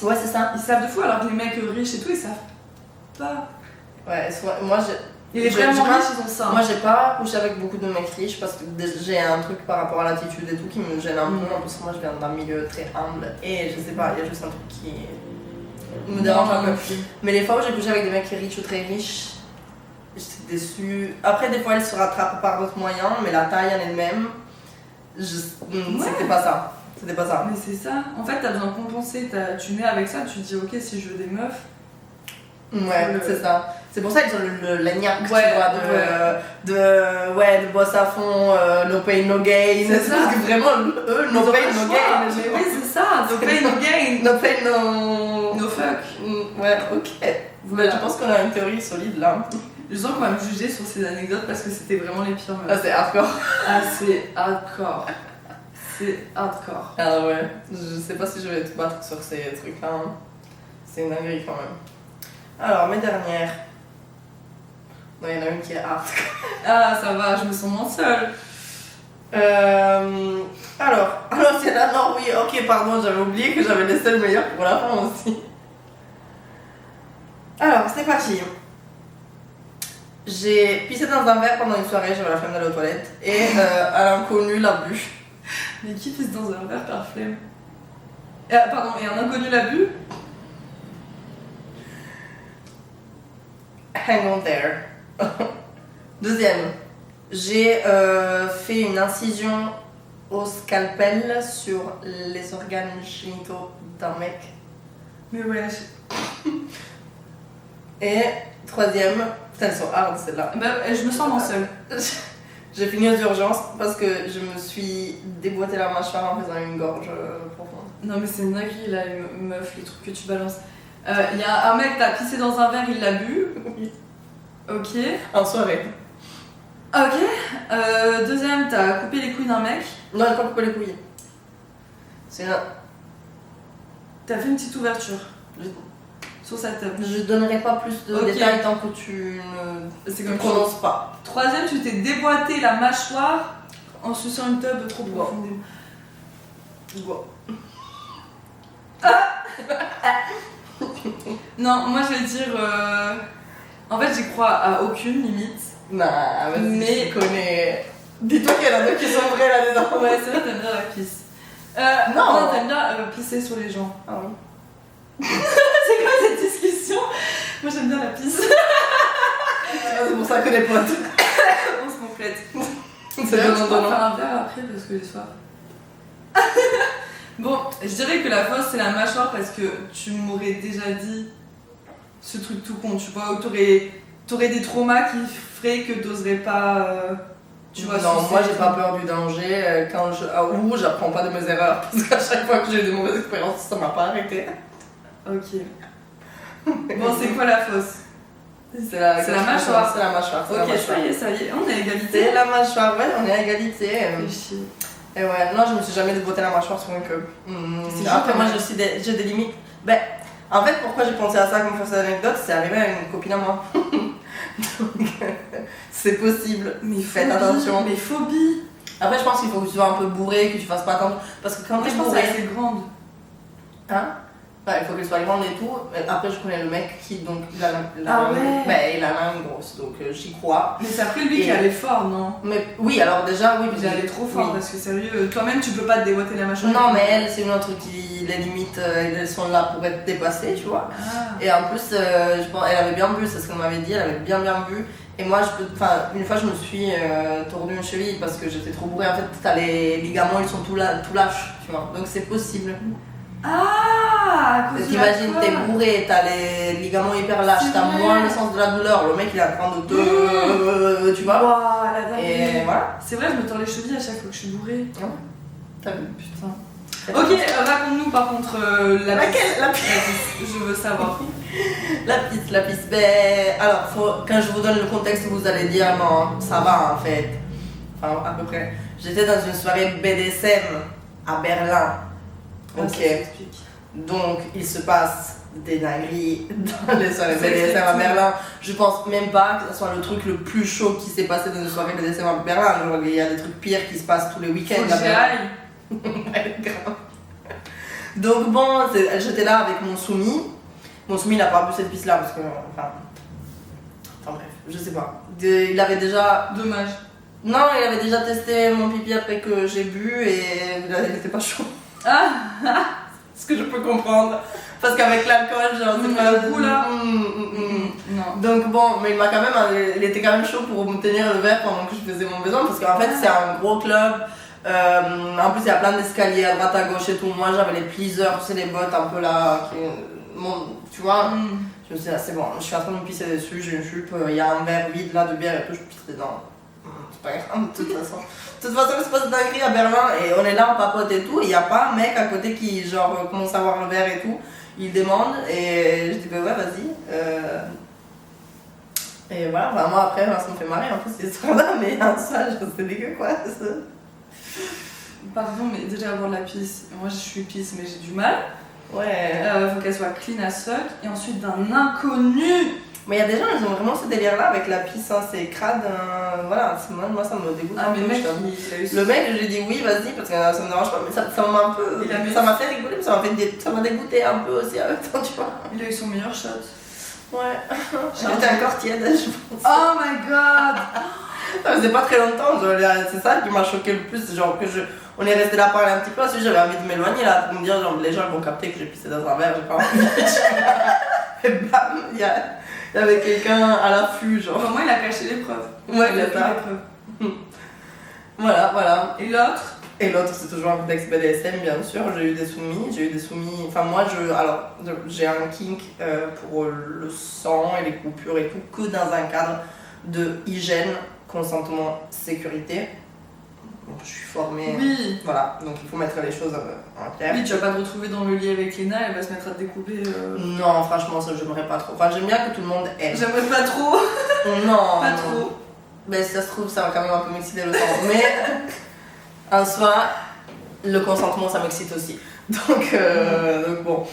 Ouais, c'est ça. Ils savent de fou, alors que les mecs riches et tout, ils savent pas. Ouais, moi j'ai. Et les J'ai vraiment pas- riches, ils ont ça. Moi j'ai pas couché avec beaucoup de mecs riches parce que j'ai un truc par rapport à l'attitude et tout qui me gêne un peu. En plus, moi je viens d'un milieu très humble et je sais pas, il y a juste un truc qui me dérange un peu. Mais les fois où j'ai couché avec des mecs riches ou très riches, j'étais déçue. Après, des fois, elles se rattrapent par d'autres moyens, mais la taille en elle-même, c'était pas ça. C'était pas ça. Mais c'est ça. En fait, t'as besoin de compenser. Tu nais avec ça, tu te dis, ok, si je veux des meufs. Ouais, c'est ça. C'est pour ça qu'ils ont le lagnac, tu Ouais, vois, de boss à fond, no pain, no gain. C'est ça. Parce que vraiment, eux, no Ils ont pain, pas le no choix. gain. Mais oui, c'est ça. No pain, no gain. No pain, no. No fuck. Ouais, ok. Voilà. Je pense qu'on a une théorie solide là. Je sens qu'on va me juger sur ces anecdotes parce que c'était vraiment les pires Ah, meufs. c'est hardcore. Ah, c'est hardcore. C'est hardcore. Ah ouais, je sais pas si je vais te battre sur ces trucs là. Hein. C'est une dinguerie quand même. Alors, mes dernières. Non, il y en a une qui est hard. Ah, ça va, je me sens moins seule. Alors c'est là, non, oui, ok, pardon, j'avais oublié que j'avais laissé le meilleur pour la fin aussi. Alors, c'est parti. J'ai pissé dans un verre pendant une soirée, j'avais la flemme d'aller aux toilettes, et un inconnu l'a bu. Mais qui pisse dans un verre par flemme? Pardon, et un inconnu l'a bu? Hang on there. Deuxième, j'ai fait une incision au scalpel sur les organes génitaux d'un mec. Mais ouais, Et troisième, putain, elles sont hard celles-là. bah, je me sens moins seule. J'ai fini aux urgences parce que je me suis déboîté la mâchoire en faisant une gorge profonde. Non, mais c'est une dinguerie là, les meufs, les trucs que tu balances. Il y a un mec, t'as pissé dans un verre, il l'a bu. Ok. En soirée. Ok. Deuxième, t'as coupé les couilles d'un mec. Non, j'ai pas coupé les couilles. C'est là. T'as fait une petite ouverture sur sa table. Je donnerai pas plus de Ok. détails tant que tu C'est ne comme prononces pas. Troisième, tu t'es déboîté la mâchoire en suçant une tube trop Wow. profondément. Wow. Non, moi je vais dire. En fait, j'y crois à aucune limite. Non, vas-y, Mais- je connais. Dis-toi qu'il y en a deux qui sont vrais là-dedans. Ouais, c'est vrai, t'aimes bien la pisse. Non. T'aimes bien pisser sur les gens. Ah oui. C'est quoi cette discussion? Moi j'aime bien la pisse. C'est pour ça que les potes. On se complète. C'est D'ailleurs, je donnant, peux en donnant. faire un verre après parce que j'ai soif. Bon, je dirais que la fausse c'est la mâchoire parce que tu m'aurais déjà dit ce truc tout con, tu vois, où t'aurais des traumas qui feraient que t'oserais pas, tu vois. Non, sucer. moi j'ai pas peur du danger quand ou j'apprends pas de mes erreurs parce qu'à chaque fois que j'ai eu de mauvaises expériences, ça m'a pas arrêté. Ok. Bon, c'est quoi la fausse? C'est la mâchoire. C'est la mâchoire. Ok, ça y est, on est à égalité. C'est la mâchoire, ouais, on est à égalité. Fais chier. Et ouais, non, je me suis jamais déboîté la mâchoire sur une queue. C'est Après, chaud, moi, quand même. j'ai des limites. Ben, en fait, pourquoi j'ai pensé à ça comme fausse anecdote, c'est arrivé à une copine à moi. Donc, c'est possible. Mais faites attention. Mais phobie. Après, je pense qu'il faut que tu sois un peu bourré, que tu fasses pas attention. Parce que quand Moi, t'es je pense bourré. qu'elle est assez grande. Hein? Ouais, il faut qu'elle soit grande et tout. Mais après, je connais le mec qui, donc, il a Ah ouais. Ben, il a la main grosse, donc j'y crois. Mais c'est après lui qui allait fort, non? Mais oui, alors déjà, oui. Il allait trop fort oui. parce que sérieux, toi-même tu peux pas te déboîter la mâchoire. Non, mais elle, c'est une autre qui, les limites, elles sont là pour être dépassées, tu vois. Ah. Et en plus, je pense, elle avait bien bu, c'est ce qu'on m'avait dit, elle avait bien bu. Et moi, une fois, je me suis tordu une cheville parce que j'étais trop bourrée. En fait, t'as les ligaments, ils sont tout lâches, tu vois. Donc c'est possible. Ah, à cause de T'imagines, la t'es colle. bourré, t'as les ligaments hyper lâches, C'est t'as vrai. moins le sens de la douleur. Le mec, il est en train de te. Tu vois. Waouh, la dinguerie. Et voilà. C'est vrai, je me tords les chevilles à chaque fois que je suis bourrée. T'as vu. Putain. Ok, raconte-nous par contre la Laquelle? piste. La piste. Je veux savoir. La piste. Ben, alors, quand je vous donne le contexte, vous allez dire non, ça va en fait. Enfin, à peu près. J'étais dans une soirée BDSM à Berlin. Ah, Ok. ça s'explique. Donc, il se passe des dingueries dans les soirées Ça BDSM à explique Berlin. Je pense même pas que ce soit le truc le plus chaud qui s'est passé dans une soirée BDSM à Berlin. Genre, il y a des trucs pires qui se passent tous les week-ends Faut que à j'y Berlin. aille. Ouais, grave. Donc bon, j'étais là avec mon soumis. Mon soumis, il n'a pas bu cette piste-là parce que... Enfin bref, je sais pas. Il avait déjà... Dommage. Non, il avait déjà testé mon pipi après que j'ai bu et il était pas chaud. Ah. Ce que je peux comprendre. Parce qu'avec l'alcool, genre, c'est pas le goût, là. Non. Donc bon, mais il était quand même chaud pour me tenir le verre pendant que je faisais mon besoin parce qu'en fait, c'est un gros club. En plus, il y a plein d'escaliers à droite à gauche et tout. Moi, j'avais les pleasers, tu sais, les bottes un peu là, tu vois. Je me suis dit, ah, c'est bon, je suis en train de me pisser dessus, j'ai une jupe, il y a un verre vide là de bière et tout, je pisse dedans. C'est pas grave, de toute façon. De toute façon, il se passe dinguerie à Berlin et on est là, on papote et tout. Et il n'y a pas un mec à côté qui, genre, commence à voir le verre et tout. Il demande et je dis, bah ouais, vas-y. Et voilà, enfin, moi après, ça me fait marrer un peu cette histoire-là, mais en soi, c'est dégueu quoi. Pardon, mais déjà avoir de la pisse. Moi je suis pisse, mais j'ai du mal. Ouais. Faut qu'elle soit clean as fuck. Et ensuite d'un inconnu. Mais il y a des gens, ils ont vraiment ce délire-là avec la pisse, hein, c'est crade. Voilà, moi ça me dégoûte Ah, un mais peu. le mec, je t'avoue. il a eu Le mec, je lui ai dit oui, vas-y, parce que ça me dérange pas, mais ça m'a un peu. Ça m'a fait rigoler, mais ça m'a dégoûté un peu aussi en même temps, tu vois. Il a eu son meilleur shot. Ouais. J'étais encore tiède, je pense. Oh my god. Ça faisait pas très longtemps, c'est ça qui m'a choqué le plus, genre que on est resté là parler un petit peu, ensuite j'avais envie de m'éloigner là pour me dire genre les gens vont capter que j'ai pissé dans un verre, j'ai pas envie. Et bam, il y avait quelqu'un à l'affût genre. Au moins il a caché les preuves. Ouais, il a c'est pris ça. les preuves. Voilà. Et l'autre? Et l'autre c'est toujours un contexte BDSM bien sûr, j'ai eu des soumis, enfin moi j'ai un kink pour le sang et les coupures et tout, que dans un cadre de hygiène, consentement, sécurité. Donc, je suis formée. Oui. Voilà, donc il faut mettre les choses en clair. Oui, tu vas pas te retrouver dans le lit avec Léna, elle va se mettre à te découper. Non, franchement, ça j'aimerais pas trop. Enfin, j'aime bien que tout le monde aime. J'aimerais pas trop. Non. Pas trop. Mais si ça se trouve, ça va quand même un peu m'exciter le sang. Mais en soi, le consentement, ça m'excite aussi. Donc bon.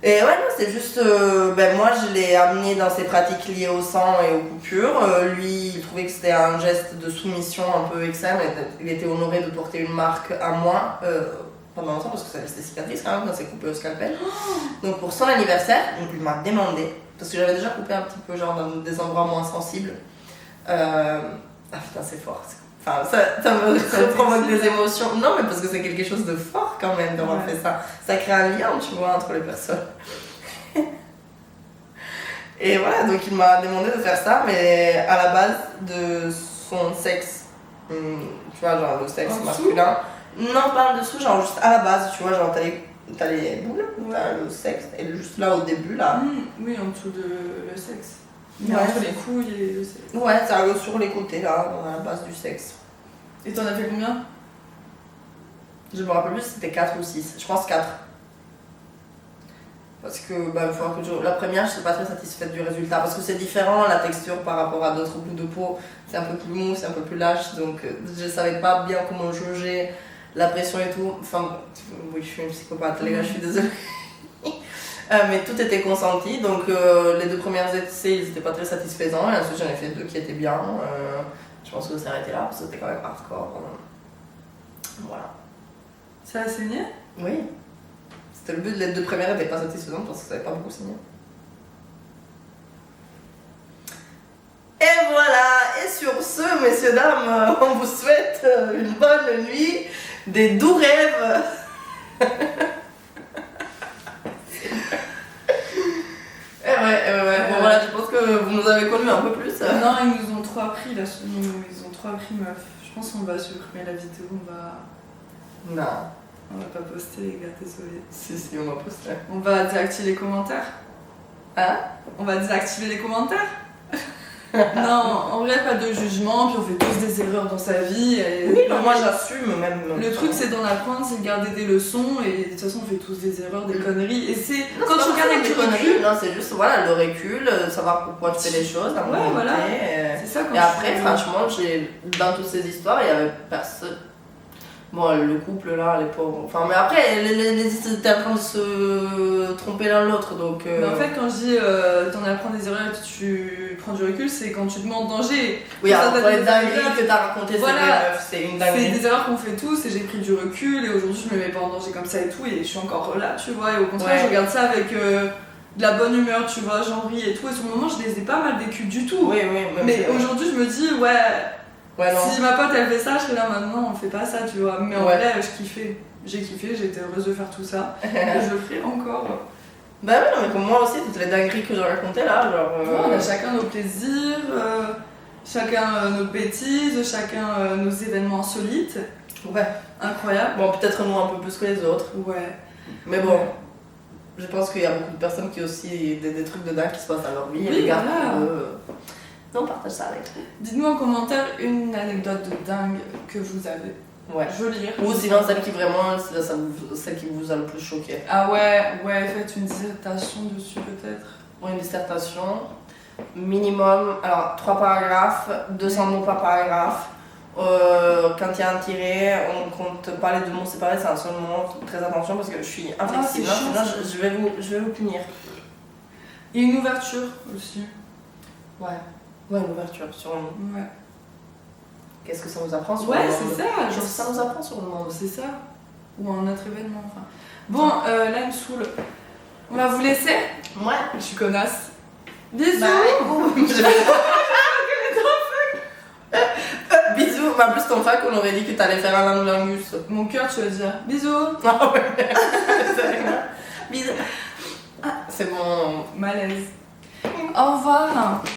Et ouais, non, c'est juste. Moi, je l'ai amené dans ses pratiques liées au sang et aux coupures. Lui, il trouvait que c'était un geste de soumission un peu extrême. Il était honoré de porter une marque à moi pendant longtemps parce que ça laisse des cicatrices quand même quand c'est coupé au scalpel. Donc, pour son anniversaire, il m'a demandé, parce que j'avais déjà coupé un petit peu, genre dans des endroits moins sensibles. Ah putain, c'est fort. Enfin, ça me provoque des émotions. Non, mais parce que c'est quelque chose de fort quand même d'avoir fait ça. Ça crée un lien, tu vois, entre les personnes. Et voilà, donc il m'a demandé de faire ça, mais à la base de son sexe. Tu vois, genre le sexe masculin. Non, pas en dessous, genre juste à la base, tu vois, genre t'as les boules, t'as le sexe, et juste là au début, là. Oui, en dessous de le sexe. Ouais, entre les couilles et le sexe. Ouais, ça arrive sur les côtés, là, à la base du sexe. Et t'en as fait combien? Je me rappelle plus si c'était 4 ou 6. Je pense 4. Parce que il va falloir que la première, je suis pas très satisfaite du résultat parce que c'est différent la texture par rapport à d'autres bouts de peau. C'est un peu plus mou, c'est un peu plus lâche, donc je savais pas bien comment jauger la pression et tout. Enfin, oui, je suis une psychopathe, les gars, je suis désolée. Mais tout était consenti, donc les 2 premières essais, ils étaient pas très satisfaisants. Et ensuite, j'en ai fait 2 qui étaient bien. Je pense que ça s'arrêtait là parce que c'était quand même hardcore. Voilà. Ça a saigné? Oui. C'était le but, les 2 premières n'étaient pas satisfaisantes parce que ça n'avait pas beaucoup saigné. Et voilà, et sur ce, messieurs, dames, on vous souhaite une bonne nuit, des doux rêves. Ouais. Bon voilà, je pense que vous nous avez connus un peu plus. Non, ils nous ont trop appris là, ils ont trop appris meuf. Je pense qu'on va supprimer la vidéo, Non. on va pas poster les gars, désolé. Si, on va poster. On va désactiver les commentaires. Hein? On va désactiver les commentaires. Non, en vrai pas de jugement, puis on fait tous des erreurs dans sa vie. Et Oui, non, moi j'assume même. Le truc c'est d'en apprendre, c'est de garder des leçons et de toute façon on fait tous des erreurs, des conneries. Et c'est Non, quand tu regardes avec du recul. Non, c'est juste voilà, le recul, savoir pourquoi tu fais les choses, la Ouais, voilà. C'est ça quand Et après, franchement, dans toutes ces histoires, il y avait personne. Bon, le couple là, les pauvres. Enfin, mais après, ils étaient en train de se tromper l'un l'autre donc. Mais en fait, quand je dis t'en apprends des erreurs et que tu prends du recul, c'est quand tu te mets en danger. Oui, Ça alors, va pour les être des dingueries erreurs. que t'as racontées, Voilà. c'est une C'est dinguerie. des erreurs qu'on fait tous et j'ai pris du recul et aujourd'hui je me mets pas en danger comme ça et tout et je suis encore là, tu vois. Et au contraire, Ouais. je regarde ça avec de la bonne humeur, tu vois, j'en ris et tout. Et sur le moment, je les ai pas mal vécus du tout. Oui, même Mais c'est- aujourd'hui, je me dis, ouais. Ouais, non. Si ma pote elle fait ça, je serais là maintenant, on fait pas ça, tu vois. Mais en Ouais. vrai, je kiffais. J'ai kiffé, j'étais heureuse de faire tout ça. Et je le ferai encore. Bah oui, non, mais comme moi aussi, toutes les dingueries que j'ai racontées là, genre. Ouais, on a chacun nos plaisirs, chacun nos bêtises, chacun nos événements insolites. Ouais. Incroyable. Bon, peut-être nous un peu plus que les autres. Ouais. Mais bon, je pense qu'il y a beaucoup de personnes qui ont aussi des trucs de dingue qui se passent dans leur vie. Oui, et les gars, voilà. on partage ça avec vous. Dites-nous en commentaire une anecdote de dingue que vous avez. Ouais. Je veux lire. Ou sinon celle qui vraiment, celle qui vous a le plus choqué. Ah ouais, faites une dissertation dessus peut-être. Ou une dissertation, minimum, alors 3 paragraphes, 200 mots par paragraphe. Quand il y a un tiré, on compte pas les 2 mots séparés, c'est un seul mot. Très attention parce que je suis inflexible, Ah, c'est chiant, sinon je vais vous punir. Et une ouverture aussi. Ouais, une ouverture sur le monde. Ouais. Qu'est-ce que ça nous apprend sur Ouais, le monde? c'est ça. Qu'est-ce que ça nous apprend sur le monde? C'est ça. Ou un autre événement, enfin. Bon, là, il me saoule. On va vous laisser. Ouais. Je suis connasse. Bisous. Bisous. En plus, ton fac, on aurait dit que t'allais faire un langus. Mon cœur, tu vas dire bisous. Ah ouais. Bisous. C'est bon. Malaise. Au revoir.